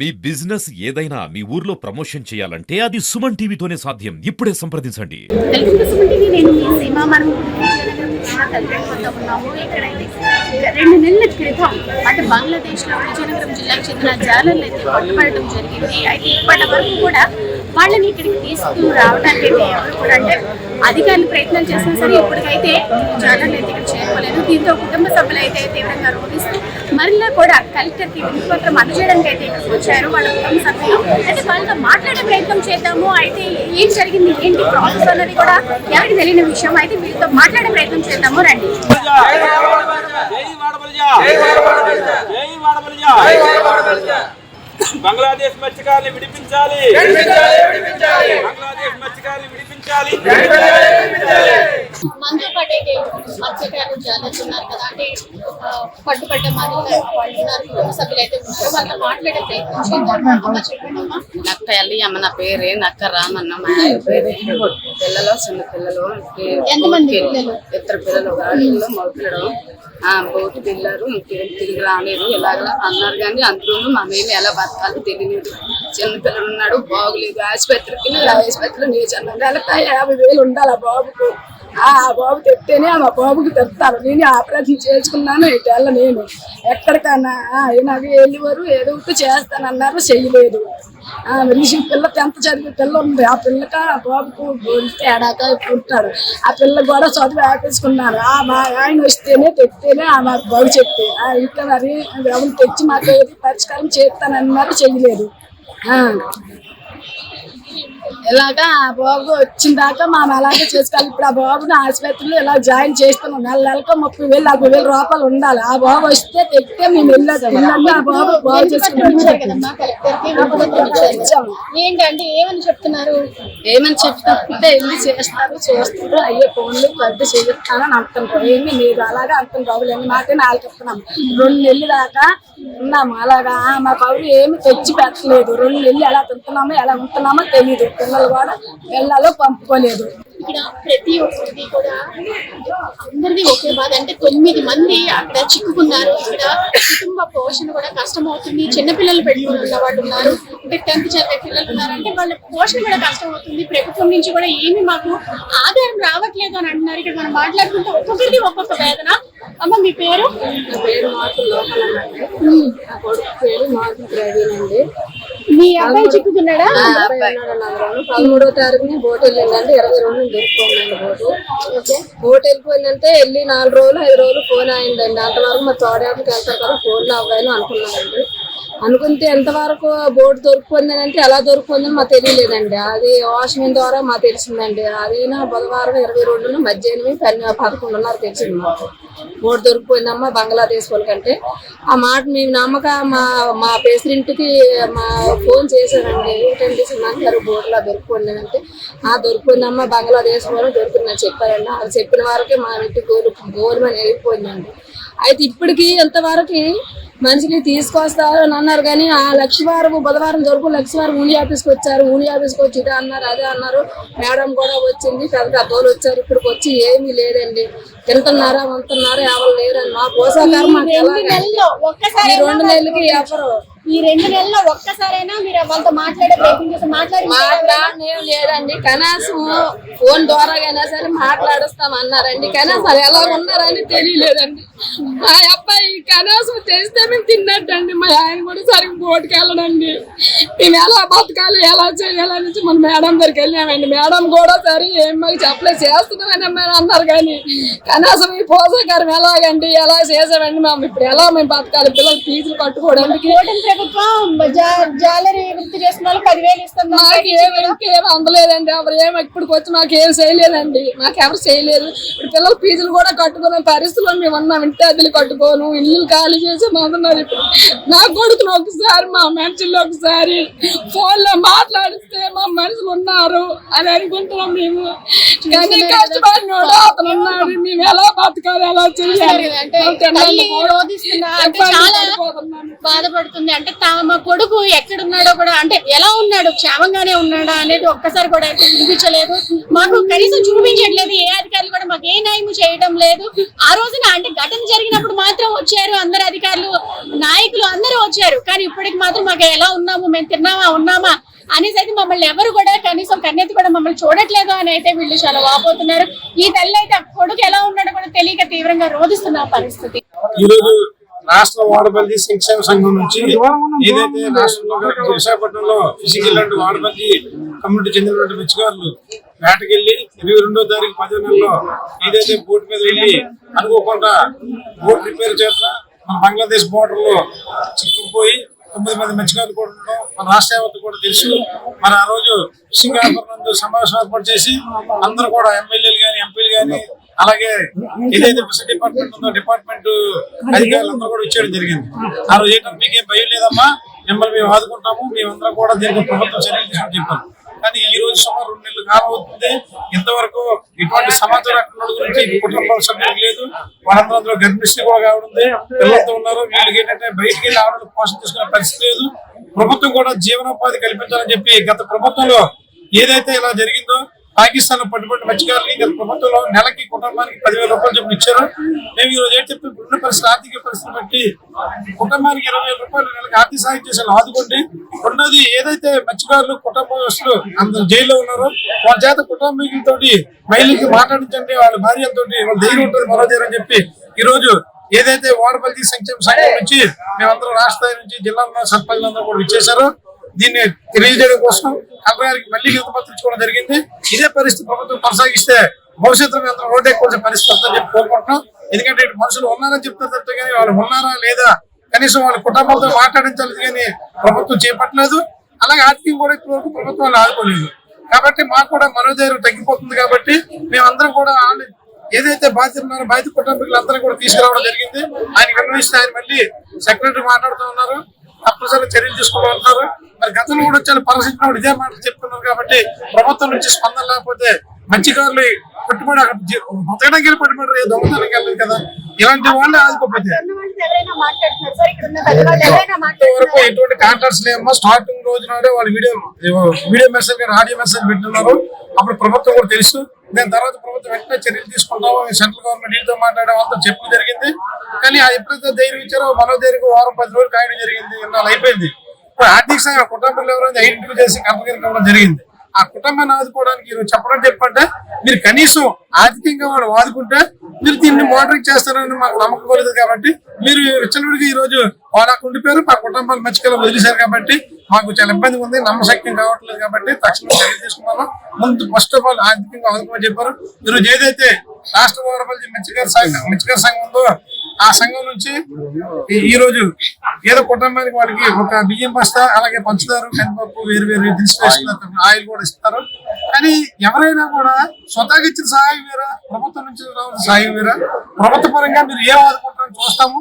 మీ business ఏదైనా మీ ఊర్లో promotion చేయాలంటే అది సుమన్ టీవీతోనే సాధ్యం. ఇప్పుడే సంప్రదించండి. సుమన్ టీవీ నేను మీ సీమ మనం కలిపెట్టుకుంటూ ఉన్నాము. ఇక్కడైతే 2 నెలల క్రితం అంటే బంగ్లాదేశ్లో విజయనగరం జిల్లాకు చెందిన జాలర్లు అయితే పట్టుబడటం జరిగింది. అయితే ఇప్పటి వరకు కూడా వాళ్ళని ఇక్కడికి తీసుకుని రావడానికి ఎవరు కూడా అంటే అధికారులు ప్రయత్నం చేసినా సరే ఇప్పటికైతే జాలర్లు అయితే ఇక్కడ చేరుకోలేదు. దీంతో కుటుంబ సభ్యులు అయితే తీవ్రంగా రోధిస్తూ మరలా కూడా కలెక్టర్కి వినతిపత్రం అందజేయడానికి అయితే ఇక్కడికి వచ్చారు వాళ్ళ కుటుంబ సభ్యులు. అయితే వాళ్ళతో మాట్లాడే ప్రయత్నం చేద్దాము. అయితే ఏం జరిగింది ఏంటి ప్రాసెస్ అన్నది కూడా ఎవరికి తెలియని విషయం. అయితే వీళ్ళతో మాట్లాడే ప్రయత్నం చేద్దాము రండి. బంగ్లాదేశ్ మత్స్యకారులు విడిపించాలి. బంగ్లాదేశ్ మత్స్యకారులు విడిపించాలి. మనతో పాటు అయితే మత్స్యకారులు చాలా ఉన్నారు కదా, అంటే పట్టుబడ్డ కుటుంబ సభ్యులు అయితే ఉంటారు. వాళ్ళతో మాట్లాడే ప్రయత్నం చేద్దాం. చెప్పండమ్మా. నక్క ఎల్లి అమ్మ నా పేరే నక్క రామన్న. మా పేరు పిల్లలు చిన్న పిల్లలు ఎంతమంది పిల్లలు? 2 పిల్లలు గాడిలో మగ పిల్లలు బోటు పిల్లలు తిరిగి రాలేదు ఇలాగలా అన్నారు. కానీ అందులోనూ మా మేము ఎలా బతకాలో తెలియలేదు. చిన్న పిల్లలు ఉన్నాడు, బాగులేదు. ఆసుపత్రికి ఆసుపత్రిలో నీచన్న 50,000 ఉండాలి ఆ బాబుకు. ఆ బాబు తెస్తేనే మా బాబుకి తెస్తారు. నేను ఆపరేషన్ చేసుకున్నాను. ఇటెళ్ళ నేను ఎక్కడికన్నా నాకు వెళ్ళేవారు ఏదో ఒకటి చేస్తానన్నారు, చెయ్యలేదు. మనిషి పిల్ల 10th చదివే పిల్ల ఉంది. ఆ పిల్లకి ఆ బాబుకు తేడాక ఉంటాడు. ఆ పిల్ల కూడా చదువు ఆపేసుకున్నారు. మా ఆయన వస్తేనే తెస్తేనే మాకు బాగు చెప్తే ఇంకా మరి ఎవరు తెచ్చి మాకు ఏది పరిష్కారం చేస్తానన్నారు, చెయ్యలేదు. ఇలాగా ఆ బాబు వచ్చిన దాకా మనం అలాగే చేసుకోవాలి. ఇప్పుడు ఆ బాబుని ఆసుపత్రిలో ఇలా జాయిన్ చేస్తున్నాం. నెలకు 30,000 40,000 రూపాయలు ఉండాలి. ఆ బాబు వస్తే తెస్తే మేము వెళ్ళాము. ఆ బాబు బాగు చేసుకున్నాం. ఏంటంటే ఏమని చెప్తున్నారు? ఏమని చెప్తే వెళ్ళి చేస్తారు, చూస్తారు. అయ్యే ఫోన్లు పెద్ద చేస్తానని అంటున్నారు. ఏమి మీరు అలాగే అంటున్నారు. బాబులు మాకే 4 చెప్తున్నాము. 2 నెలలు దాకా ఉన్నాము అలాగా. మా బాబు ఏమి తెచ్చి పెట్టలేదు. 2 నెలలు ఎలా తింటున్నామో ఎలా ఉంటున్నామో తెలియదు. పిల్లలు కూడా పిల్లలు పంపుకోలేదు. ఇక్కడ ప్రతి ఒక్కరిది కూడా అందరిది ఒకే బాధ. అంటే 9 మంది అక్కడ చిక్కుకున్నారు. ఇక్కడ కుటుంబ పోషణ కూడా కష్టం అవుతుంది. చిన్నపిల్లలు పెట్టుకుని ఉన్న వాళ్ళు ఉన్నారు, అంటే 10th చదివే పిల్లలు ఉన్నారంటే వాళ్ళ పోషణ కూడా కష్టం అవుతుంది. ప్రభుత్వం నుంచి కూడా ఏమి మాకు ఆధారం రావట్లేదు అని అంటున్నారు. ఇక్కడ మనం మాట్లాడుకుంటే ఒక్కొక్కరిది ఒక్కొక్క వేదన. అమ్మ మీ పేరు? నా పేరు మాకు లోపలండి. నా కొడుకు పేరు మాకు ప్రవీణ్ అండి. మీ అబ్బాయి చిక్కుకున్నాడా? 13వ తారీఖుని బోట్ వెళ్ళిందండి. 22 దొరికిపోయిందండి బోట్ వెళ్ళిపోయిందంటే వెళ్ళి 4 రోజులు 5 రోజులు ఫోన్ అయిందండి. అంతవరకు మా తోడేపకి వెళ్తారు కదా ఫోన్లో అవ్వాలని అనుకున్నానండి. అనుకుంటే ఎంతవరకు బోట్ దొరికిపోయిందని అంటే ఎలా దొరికిపోయిందని మాకు తెలియలేదండి. అది వాష్మెన్ ద్వారా మాకు తెలిసిందండి. అదైనా బుధవారం 22 మధ్యాహ్నం 11:30 తెలిసింది మాకు బోట్ దొరికిపోయిందమ్మా బంగ్లాదేశ్ వాళ్ళకంటే. ఆ మాట మేము నమ్మక మా పేషెంట్కి మా ఫోన్ చేశానండి. ఏంటంటే అంటారు బోట్లో దొరికిపోయిందంటే దొరికిపోయిందమ్మా బంగ్లాదేశ్ వాళ్ళు దొరికిందని చెప్పారండి. అది చెప్పిన వరకే మా ఇంటి గోల్మని వెళ్ళిపోయిందండి. అయితే ఇప్పటికి ఎంతవరకు మనిషిని తీసుకొస్తారు అని అన్నారు. కానీ ఆ లక్షవారం బుధవారం దొరకు లక్షవారం ఊని ఆఫీస్కి వచ్చారు. ఊని ఆఫీస్కి వచ్చి ఇదే అన్నారు అదే అన్నారు. మేడం కూడా వచ్చింది, పెద్దోళ్ళు వచ్చారు. ఇప్పటికి వచ్చి ఏమీ లేదండి. తింటున్నారా వంతున్నారా ఎవరు లేరండి. మా పోషకారం మాకు ఈ 2 నెలలకి ఎవరు ఈ 2 నెలల్లో ఒక్కసారైనా మీరు వాళ్ళతో మాట్లాడే ప్రయత్నం చేసి మాట్లాడనేం లేదండి. కనీసం ఫోన్ ద్వారాగైనా సరే మాట్లాడుస్తాం అన్నారండి. కనీసం ఎలా ఉన్నారని తెలియలేదండి. మా అబ్బాయి కనీసం చేస్తే మేము తిన్నట్టండి. మా ఆయన కూడా సరిగ్గా బోటుకి వెళ్ళడండి. మేము ఎలా బతకాలి ఎలా చేయాలని మన మేడం దగ్గరికి వెళ్ళామండి. మేడం కూడా సరే ఏం మాకు చెప్పలేదు చేస్తున్నామని అన్నారు. కానీ కనీసం ఈ పోషకారం ఎలాగండి ఎలా చేసామండి. మేము ఇప్పుడు ఎలా మేము బతకాలి? పిల్లలు ఫీజులు కట్టుకోవడానికి ప్రభుత్వం జాలరీ వృత్తి చేస్తున్న వాళ్ళు 10,000 ఇస్తుంది. మాకు ఏమి అందలేదండి. ఎవరు ఏమి ఇప్పటికి వచ్చి మాకు ఏం చేయలేదండి. మాకెవరు చేయలేదు. ఇప్పుడు పిల్లల ఫీజులు కూడా కట్టుకునే పరిస్థితుల్లో మేము ఉన్నాం. ఇంటి అద్దెలు కట్టుకోను, ఇల్లు ఖాళీ చేసి మాకున్నారు. ఇప్పుడు నా కొడుకును ఒకసారి మా మనుషుల్లో ఒకసారి ఫోన్లో మాట్లాడిస్తే మా మనుషులు ఉన్నారు అని అనుకుంటున్నాం మేము. కానీ కష్టపడినోడు అతను ఉన్నాడు. మేము ఎలా బతకాలి ఎలా చేయాలి చాలా బాధపడుతుంది. అంటే అంటే తమ కొడుకు ఎక్కడున్నాడో కూడా, అంటే ఎలా ఉన్నాడు, క్షేమంగానే ఉన్నాడా అనేది ఒక్కసారి కూడా అయితే వినిపించలేదు. మాకు కనీసం చూపించట్లేదు. ఏ అధికారులు కూడా మాకు ఏ న్యాయం చేయడం లేదు. ఆ రోజున అంటే ఘటన జరిగినప్పుడు మాత్రం వచ్చారు, అందరు అధికారులు, నాయకులు అందరూ వచ్చారు. కానీ ఇప్పటికి మాత్రం మాకు ఎలా ఉన్నాము, మేము తిన్నామా ఉన్నామా అనేసి అయితే మమ్మల్ని ఎవరు కూడా కనీసం కన్నెత్తి కూడా మమ్మల్ని చూడట్లేదు అని అయితే వీళ్ళు చాలా వాపోతున్నారు. ఈ తల్లి అయితే కొడుకు ఎలా ఉన్నాడో కూడా తెలియక తీవ్రంగా రోధిస్తున్న పరిస్థితి. ఈరోజు రాష్ట్ర వాడపల్లి సంక్షేమ సంఘం నుంచి ఏదైతే రాష్ట్రంలో విశాఖపట్నంలో ఫిజికల్ అండ్ వాడపల్లి కమ్యూనిటీ చెందినటువంటి మత్స్యకారులు వేటకెళ్లి 22వ తారీఖు 10వ నెలలో ఏదైతే బోట్ మీద వెళ్ళి అనుకోకుండా బోట్ రిపేర్ చేత మన బంగ్లాదేశ్ బోర్డర్ లో చిక్కుకుపోయి 9 మంది మత్స్యకారులు కూడా ఉండడం మన రాష్ట్ర యావత్తు కూడా తెలుసు. మరి ఆ రోజు ఫిషింగ్ హార్బర్ నందు సమావేశం ఏర్పాటు చేసి అందరూ కూడా ఎమ్మెల్యేలు కానీ ఎంపీలు కానీ అలాగే ఏదైతే ఫిషరీ డిపార్ట్మెంట్ ఉందో డిపార్ట్మెంట్ అధికారులు అందరూ కూడా ఇచ్చేయడం జరిగింది. ఆ రోజు ఏంటంటే మీకేం భయం లేదమ్మా, మిమ్మల్ని మేము ఆదుకుంటాము, మేమందరం కూడా దీనికి ప్రభుత్వం చర్యలు తీసుకుని చెప్పారు. కానీ ఈ రోజు సుమారు 2 నెలలు కాలం అవుతుంది. ఇంతవరకు ఇటువంటి సమాచారం అక్కడ గురించి కుటుంబాల సభ్యులకు లేదు. వాళ్ళందరూ అందులో గర్భిణీ కూడా కావడం పిల్లలతో ఉన్నారు. వీళ్ళకి ఏంటంటే బయటికి వెళ్ళి ఆడవాళ్ళు పోషణ తీసుకునే పరిస్థితి లేదు. ప్రభుత్వం కూడా జీవనోపాధి కల్పించాలని చెప్పి గత ప్రభుత్వంలో ఏదైతే ఇలా జరిగిందో పాకిస్తాన్ లో పట్టుబడి మత్స్యకారులకి గత ప్రభుత్వంలో నెలకి కుటుంబానికి 10,000 రూపాయలు చెప్పి ఇచ్చారు. మేము ఈ రోజు ఏంటి చెప్పి ఇప్పుడున్న పరిస్థితి ఆర్థిక పరిస్థితి బట్టి కుటుంబానికి 20,000 రూపాయలు నెలకి ఆర్థిక సాయం చేసేలా ఆదుకోండి. రెండోది ఏదైతే మత్స్యకారులు కుటుంబస్తులు అందరూ జైల్లో ఉన్నారో వాళ్ళ చేత కుటుంబీకులతో మహిళలకి మాట్లాడించండి, వాళ్ళ భార్యలతోటి వాళ్ళ ధైర్యం ఉంటుంది మరో ధైర్యం అని చెప్పి ఈ రోజు ఏదైతే వాడపల్లి సంక్షేమ సంఘం నుంచి మేమందరం రాష్ట్ర స్థాయి నుంచి జిల్లాలో సర్పంచులందరూ కూడా ఇచ్చేశారు. దీన్ని తెలియజేయడం కోసం కలెక్టర్ గారికి మళ్ళీ వినతి ఇచ్చుకోవడం జరిగింది. ఇదే పరిస్థితి ప్రభుత్వం కొనసాగిస్తే భవిష్యత్తులో మేము రోడ్డు ఎక్కువ పరిస్థితి వస్తుందని చెప్పి కోరుకుంటున్నాం. ఎందుకంటే మనుషులు ఉన్నారని చెప్తారు కానీ వాళ్ళు ఉన్నారా లేదా కనీసం వాళ్ళ కుటుంబాలతో మాట్లాడించాలి కానీ ప్రభుత్వం చేపట్టలేదు. అలాగే ఆర్థికంగా కూడా ఇప్పటివరకు ప్రభుత్వాలు ఆదుకోలేదు. కాబట్టి మాకు కూడా మనోధైర్యం తగ్గిపోతుంది. కాబట్టి మేమందరం కూడా ఏదైతే బాధ్యత ఉన్నారో బాధ్యత కుటుంబీకులందరూ కూడా తీసుకురావడం జరిగింది. ఆయన నిర్వహిస్తే ఆయన మళ్ళీ సెక్రటరీ మాట్లాడుతూ ఉన్నారు, తప్పనిసరిగా చర్యలు తీసుకుంటున్నారు. మరి గతంలో కూడా వచ్చి పరిశీలించినప్పుడు ఇదే మాటలు చెప్తున్నారు. కాబట్టి ప్రభుత్వం నుంచి స్పందన లేకపోతే మత్స్యకారులు పెట్టుబడి బతకడానికి వెళ్ళి పెట్టుబడి దొంగతనానికి వెళ్ళలేదు కదా, ఇలాంటి వాళ్ళే ఆదుకోకపోతే వరకు ఎటువంటి కాంట్రాక్ట్స్ లేమో స్టార్టింగ్ రోజు నాడే వాళ్ళు వీడియో మెసేజ్ కానీ ఆడియో మెసేజ్ పెట్టున్నారు. అప్పుడు ప్రభుత్వం కూడా తెలుసు. దాని తర్వాత ప్రభుత్వం వెంటనే చర్యలు తీసుకుంటాము, సెంట్రల్ గవర్నమెంట్ వీటితో మాట్లాడే వాళ్ళతో చెప్పడం జరిగింది. కానీ ఎప్పుడైతే ధైర్యం ఇచ్చారో మనో ధైర్యం వారం 10 రోజులు కాయడం జరిగింది. ఇన్నాళ్ళు అయిపోయింది. ఇప్పుడు ఆర్థిక సాయం కుటుంబంలో ఎవరైనా ఐడెంటిఫై చేసి కంపెనీకి ఇవ్వడం జరిగింది. ఆ కుటుంబాన్ని ఆదుకోవడానికి ఈరోజు చెప్పడం చెప్పంటే మీరు కనీసం ఆర్థికంగా వాడు ఆదుకుంటే మీరు దీన్ని మోటరింగ్ చేస్తారని మాకు నమ్మకం లేదు. కాబట్టి మీరు విచ్చలవిడిగా ఈ రోజు వాళ్ళ ఉండిపోయారు, మా కుటుంబాలు మత్స్యకారులు వదిలేశారు. కాబట్టి మాకు చాలా ఇబ్బంది ఉంది, నమ్మశక్యం కావట్లేదు. కాబట్టి తక్షణం చర్యలు తీసుకున్నాము. ముందు ఫస్ట్ ఆఫ్ ఆల్ ఆర్థికంగా ఆదుకోమని చెప్పారు. ఈరోజు ఏదైతే రాష్ట్ర వాడపల్లి మత్స్యకార సంఘం ఉందో ఆ సంఘం నుంచి ఈ రోజు ఏదో కుటుంబానికి వాళ్ళకి ఒక బియ్యం బస్తా అలాగే పంచుతారు, కందిపప్పు వేరు దిశ ఆయిల్ కూడా ఇస్తారు. కానీ ఎవరైనా కూడా స్వతహాగా ఇచ్చిన సహాయం వేరా, ప్రభుత్వం నుంచి రావాల్సిన సహాయం వేరా, ప్రభుత్వ పరంగా మీరు ఏం ఆదుకుంటారని చూస్తాము.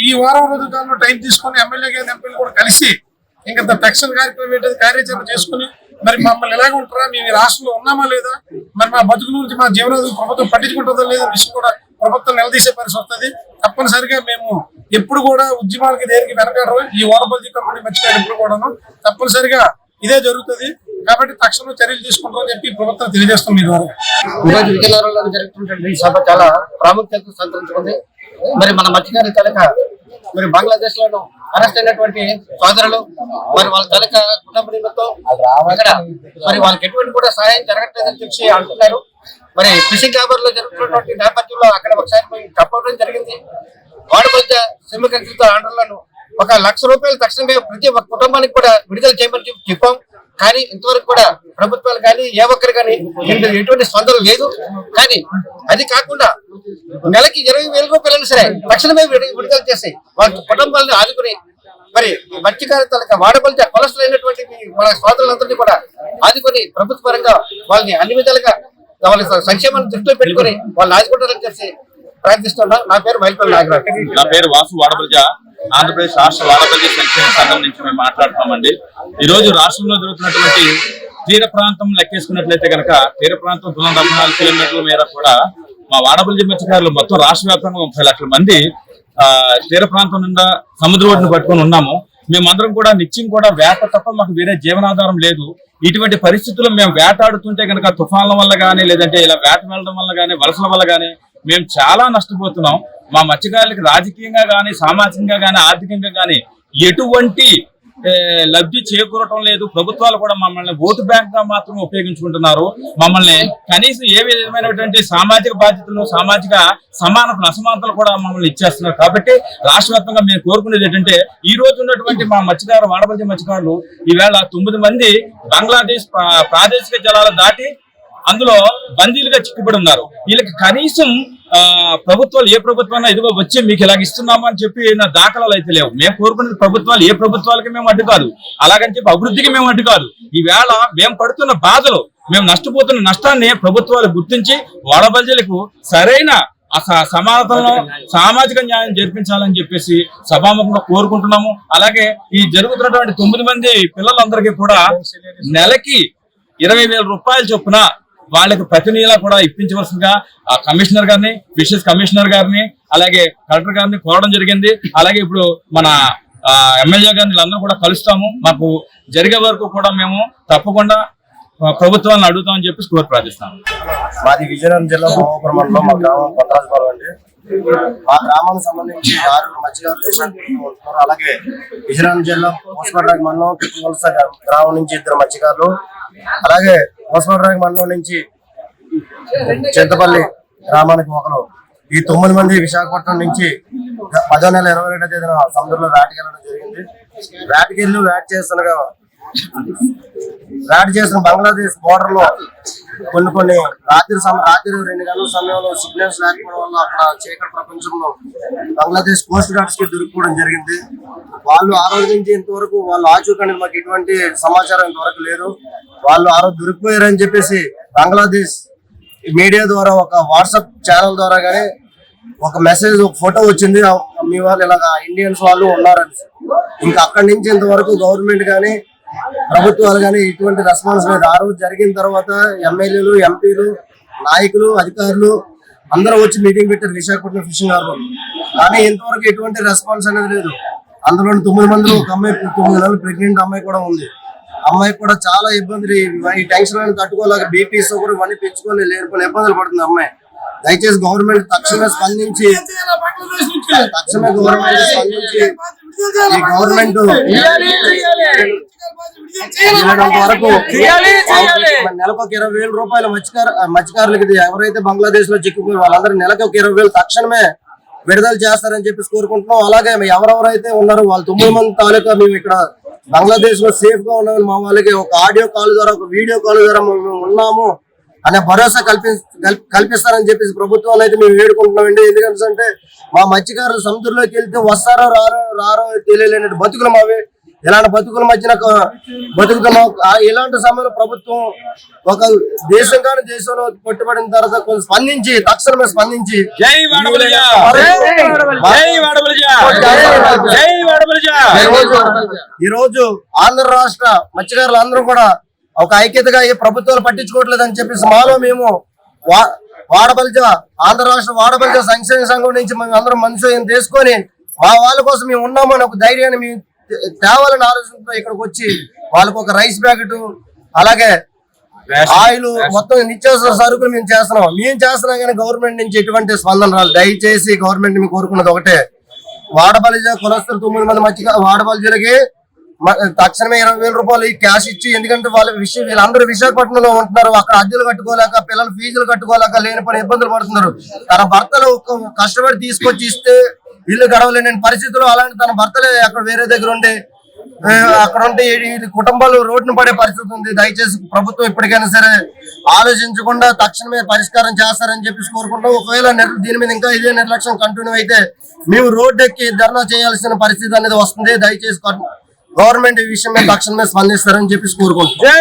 ఈ వారం రోజుల కాలంలో టైం తీసుకొని ఎమ్మెల్యే గారి ఎంపీలు కూడా కలిసి ఇంకా తక్షణ కార్యక్రమం కార్యాచరణ చేసుకుని మరి మమ్మల్ని ఎలాగ ఉంటారా, మేము రాష్ట్రంలో ఉన్నామా లేదా, మరి మా బతుకుల గురించి మా జీవనం ప్రభుత్వం పట్టించుకుంటుందో లేదా విషయం కూడా ప్రభుత్వం నిలదీసే పరిస్థితి వస్తుంది. తప్పనిసరిగా మేము ఎప్పుడు కూడా ఉద్యమాలకి దేనికి వెనకాడరు. ఈ వాడపల్లి కంపెనీ మర్చిపోయారు ఎప్పుడు కూడాను తప్పనిసరిగా ఇదే జరుగుతుంది. కాబట్టి తక్షణం చర్యలు తీసుకుంటామని చెప్పి ప్రభుత్వం తెలియజేస్తాం. మీ ద్వారా ఈరోజు విజయనగరంలో జరుగుతున్నటువంటి సభ చాలా ప్రాముఖ్యత సంతరించుకుంది. మరి మన మత్స్యకారుల తాలూకా మరి బంగ్లాదేశ్ లో అరెస్ట్ అయినటువంటి సోదరులు మరి వాళ్ళ తాలూకా కుటుంబీకులతో అక్కడ మరి వాళ్ళకి ఎటువంటి కూడా సహాయం జరగట్లేదని చెప్పి అంటున్నారు. మరి ఫిషింగ్ హార్బర్ లో జరుగుతున్నటువంటి నేపథ్యంలో అక్కడ ఒకసారి చెప్పడం జరిగింది. వాడపల్లి సింహకృత ఆర్డర్లను 1,00,000 రూపాయలు తక్షణమే ప్రతి ఒక్క కుటుంబానికి కూడా విడుదల చేయమని చెప్పాం. కానీ ఇంతవరకు కూడా ప్రభుత్వాలు కానీ ఏ ఒక్కరు కానీ ఎటువంటి స్పందన లేదు. కానీ అది కాకుండా నెలకి 20,000 రూపాయలు సరే తక్షణమే విడుదల చేసి వాళ్ళ కుటుంబాలను ఆదుకుని మరి మత్స్యకారుల వాడపల్లి కొలస్ట్రాల్ అయినటువంటి మన సోదరులందరినీ కూడా ఆదుకొని ప్రభుత్వ పరంగా వాళ్ళని అన్ని విధాలుగా వాళ్ళ సంక్షేమాన్ని దృష్టిలో పెట్టుకుని వాళ్ళు ఆదుకుంటారని చెప్పి ప్రయత్నిస్తున్నా. నా పేరు మైల్పల్లి నాగరాజు. నా పేరు వాసు వాడపల్లి. ఆంధ్రప్రదేశ్ రాష్ట్ర వాడపల్లి సంక్షేమ సంఘం నుంచి మేము మాట్లాడుతున్నామండి. ఈ రోజు రాష్ట్రంలో జరుగుతున్నటువంటి తీర ప్రాంతం లెక్కేసుకున్నట్లయితే కనుక తీర ప్రాంతం 914 కిలోమీటర్ల మేర కూడా మా వాడపల్లి మత్స్యకారులు మొత్తం రాష్ట్ర వ్యాప్తంగా 30 లక్షల మంది తీర ప్రాంతం నుండి సముద్ర ఒడ్డును పట్టుకొని ఉన్నాము. మేమందరం కూడా నిత్యం కూడా వేట తప్ప మాకు వేరే జీవనాధారం లేదు. ఇటువంటి పరిస్థితుల్లో మేము వేటాడుతుంటే కనుక తుఫాన్ల వల్ల కానీ లేదంటే ఇలా వేట వెళ్ళడం వల్ల కానీ వలసల వల్ల కానీ మేము చాలా నష్టపోతున్నాం. మా మత్స్యకారులకి రాజకీయంగా కానీ సామాజికంగా కానీ ఆర్థికంగా కానీ ఎటువంటి లబ్ధి చేకూరటం లేదు. ప్రభుత్వాలు కూడా మమ్మల్ని ఓటు బ్యాంక్ గా మాత్రమే ఉపయోగించుకుంటున్నారు. మమ్మల్ని కనీసం ఏ విధమైనటువంటి సామాజిక బాధ్యతలు సామాజిక అసమానతలు కూడా మమ్మల్ని ఇచ్చేస్తున్నారు. కాబట్టి రాష్ట్ర వ్యాప్తంగా మేము కోరుకునేది ఏంటంటే ఈ రోజు ఉన్నటువంటి మా మత్స్యకారు వాడపల్లి మత్స్యకారులు ఈవేళ 9 మంది బంగ్లాదేశ్ ప్రాదేశిక జలాలు దాటి అందులో బందీలుగా చిక్కుబడి ఉన్నారు. వీళ్ళకి కనీసం ప్రభుత్వాలు ఏ ప్రభుత్వాన్ని ఇదిగో వచ్చి మీకు ఇలాగ ఇస్తున్నాము అని చెప్పి నా దాఖలాలు అయితే లేవు. మేము కోరుకునేది ప్రభుత్వాలు ఏ ప్రభుత్వాలకి మేము అడ్డు కాదు, అలాగని చెప్పి అభివృద్ధికి మేము అడ్డు కాదు. ఈవేళ మేము పడుతున్న బాధలు మేము నష్టపోతున్న నష్టాన్ని ప్రభుత్వాలు గుర్తించి వాడబల్జీలకు సరైన సమానతలను సామాజిక న్యాయం జరిపించాలని చెప్పేసి సభాముఖంగా కోరుకుంటున్నాము. అలాగే ఈ జరుగుతున్నటువంటి 9 మంది పిల్లలందరికీ కూడా నెలకి 20,000 రూపాయలు చొప్పున వాళ్ళకి ప్రతి నెల కూడా ఇప్పించవలసిందిగా ఆ కమిషనర్ గారిని ఫిషరీస్ కమిషనర్ గారిని అలాగే కలెక్టర్ గారిని కోరడం జరిగింది. అలాగే ఇప్పుడు మన ఎమ్మెల్యే గారిని వీళ్ళందరూ కూడా కలుస్తాము. మాకు జరిగే వరకు కూడా మేము తప్పకుండా ప్రభుత్వాన్ని అడుగుతామని చెప్పి కోరి ప్రార్థిస్తాము. మాది విజయనగరం జిల్లా భోగపురం మండలం, మా గ్రామం కొండరాజుపాలెం అండి. మా గ్రామానికి సంబంధించి 6 మత్స్యకారులు ఉంటున్నారు. అలాగే విజయనగరం జిల్లా పోస్పర్రాగి మండలం తిప్పవలస గ్రామం నుంచి 2 మత్స్యకారులు, అలాగే పోస్పర్రాగి మండలం నుంచి చింతపల్లి గ్రామానికి 1. ఈ 9 మంది విశాఖపట్నం నుంచి 10వ నెల 22వ తేదీన సముద్రంలో వేటకెళ్ళడం జరిగింది. వేటకెళ్ళి వేట చేస్తున్న బంగ్లాదేశ్ బోర్డర్ లో కొన్ని రాత్రి 2 గంటల సమయంలో సిగ్నల్స్ లేకపోవడం వల్ల అక్కడ చీకటి ప్రపంచంలో బంగ్లాదేశ్ కోస్ట్ గార్డ్స్ కి దొరికిపోవడం జరిగింది. వాళ్ళు ఆ రోజు నుంచి ఇంతవరకు వాళ్ళు ఆచూకని మాకు ఎటువంటి సమాచారం ఇంతవరకు లేదు. వాళ్ళు ఆ రోజు దొరికిపోయారని చెప్పేసి బంగ్లాదేశ్ మీడియా ద్వారా ఒక వాట్సాప్ ఛానల్ ద్వారా గానీ ఒక మెసేజ్ ఒక ఫోటో వచ్చింది, మీ వాళ్ళు ఇలాగా ఇండియన్స్ వాళ్ళు ఉన్నారని. ఇంకా అక్కడి నుంచి ఇంతవరకు గవర్నమెంట్ కానీ ప్రభుత్వాలు కానీ ఇటువంటి రెస్పాన్స్ లేదు. ఆ రోజు జరిగిన తర్వాత ఎమ్మెల్యేలు ఎంపీలు నాయకులు అధికారులు అందరూ వచ్చి మీటింగ్ పెట్టారు విశాఖపట్నం ఫిషింగ్ హార్బర్, కానీ ఇంతవరకు ఎటువంటి రెస్పాన్స్ అనేది లేదు. అందులో 9 మంది ఒక అమ్మాయి 9 నెలలు ప్రెగ్నెంట్ అమ్మాయి కూడా ఉంది. అమ్మాయి కూడా చాలా ఇబ్బందులు, ఈ టెన్షన్ అని తట్టుకోలేక బీపీ షుగర్ ఇవన్నీ పెంచుకొని లేని ఇబ్బందులు పడుతుంది అమ్మాయి. దయచేసి గవర్నమెంట్ తక్షణమే స్పందించి ఈ గవర్నమెంట్ వరకు నెలకు 20,000 రూపాయలు మత్స్యకారులకి ఎవరైతే బంగ్లాదేశ్ లో చిక్కుపోయి వాళ్ళందరూ నెలకు 20,000 తక్షణమే విడుదల చేస్తారని చెప్పేసి కోరుకుంటున్నాం. అలాగే ఎవరెవరైతే ఉన్నారో వాళ్ళ 9 మంది తాలూకా మేము ఇక్కడ బంగ్లాదేశ్ లో సేఫ్ గా ఉన్నామని మా వాళ్ళకి ఒక ఆడియో కాల్ ద్వారా ఒక వీడియో కాల్ ద్వారా మేము ఉన్నాము అనే భరోసా కల్పిస్తారని చెప్పేసి ప్రభుత్వాలు అయితే మేము వేడుకుంటున్నామండి. ఎందుకంటే మా మత్స్యకారులు సముద్రంలోకి వెళ్తే వస్తారో రారో తెలియలేని బతుకులు మావి. ఇలాంటి బతుకుల మధ్యన బతుకుతున్నాం. ఇలాంటి సమయంలో ప్రభుత్వం ఒక దేశం కానీ దేశంలో పట్టుబడిన తర్వాత కొంచెం స్పందించి తక్షణమే స్పందించి ఈ రోజు ఆంధ్ర రాష్ట్ర మత్స్యకారులు అందరూ కూడా ఒక ఐక్యతగా ఏ ప్రభుత్వాలు పట్టించుకోవట్లేదని చెప్పేసి మాలో మేము వాడబలిజ ఆంధ్ర రాష్ట్ర వాడబలిజ సంక్షేమ సంఘం నుంచి మేము అందరం మనసు తీసుకొని మా వాళ్ళ కోసం మేము ఉన్నామని ఒక ధైర్యాన్ని మేము తేవాలని ఆలోచనతో ఇక్కడికి వచ్చి వాళ్ళకు ఒక రైస్ ప్యాకెట్ అలాగే ఆయిల్ మొత్తం నిత్యావసర సరుకులు మేము చేస్తున్నాం కానీ గవర్నమెంట్ నుంచి ఎటువంటి స్పందన రాలేదు. దయచేసి గవర్నమెంట్ మేము కోరుకున్నది ఒకటే, వాడబలిజ కులస్తులు 9 మంది వాడబలిజలకి తక్షణమే 20,000 రూపాయలు క్యాష్ ఇచ్చి, ఎందుకంటే వీళ్ళందరూ విశాఖపట్నంలో ఉంటున్నారు. అక్కడ అద్దెలు కట్టుకోలేక పిల్లలు ఫీజులు కట్టుకోలేక లేని పని ఇబ్బందులు పడుతున్నారు. తన భర్తలు కష్టపడి తీసుకొచ్చి ఇస్తే ఇల్లు గడవలేని పరిస్థితులు, అలాంటి తన భర్తలే అక్కడ వేరే దగ్గర ఉండి అక్కడ ఉంటే కుటుంబాలు రోడ్డును పడే పరిస్థితి ఉంది. దయచేసి ప్రభుత్వం ఇప్పటికైనా సరే ఆలోచించకుండా తక్షణమే పరిష్కారం చేస్తారని చెప్పేసి కోరుకుంటాం. ఒకవేళ దీని మీద ఇంకా ఇదే నిర్లక్ష్యం కంటిన్యూ అయితే మేము రోడ్డు ఎక్కి ధర్నా చేయాల్సిన పరిస్థితి అనేది వస్తుంది. దయచేసి గవర్నమెంట్ ఈ విషయం మీద తక్షణమే స్పందిస్తారని చెప్పేసి కోరుకుంటున్నాం.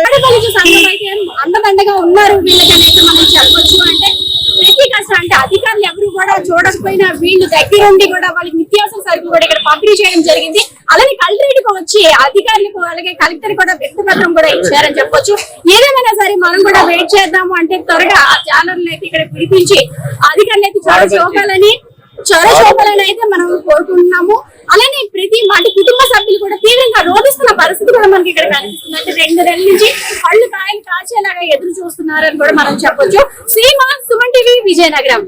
ప్రతి కష్టం అంటే అధికారులు ఎవరు కూడా చూడకపోయినా వీళ్ళు దగ్గరుండి కూడా వాళ్ళకి నిత్యావసర సరుకులు కూడా ఇక్కడ పంపిణీ చేయడం జరిగింది. అలానే కలెక్టరేట్ కు వచ్చి అధికారులకు అలాగే కలెక్టర్ కూడా వ్యక్తిపత్రం కూడా ఇచ్చారని చెప్పొచ్చు. ఏదేమైనా సరే మనం కూడా వెయిట్ చేద్దాము అంటే త్వరగా ఆ జాలర్లు అయితే ఇక్కడ పిలిపించి అధికారులు అయితే చొర చూపాలని అయితే మనం కోరుకుంటున్నాము. అలానే ప్రతి అంటే కుటుంబ సభ్యులు కూడా తీవ్రంగా రోధిస్తున్న పరిస్థితి కూడా మనకి ఇక్కడ కనిపిస్తుంది. అంటే 2 నెలల నుంచి కళ్ళు కాయలు కాచేలాగా ఎదురు చూస్తున్నారని కూడా మనం చెప్పొచ్చు. సీమ, సుమన్ టీవీ, విజయనగరం.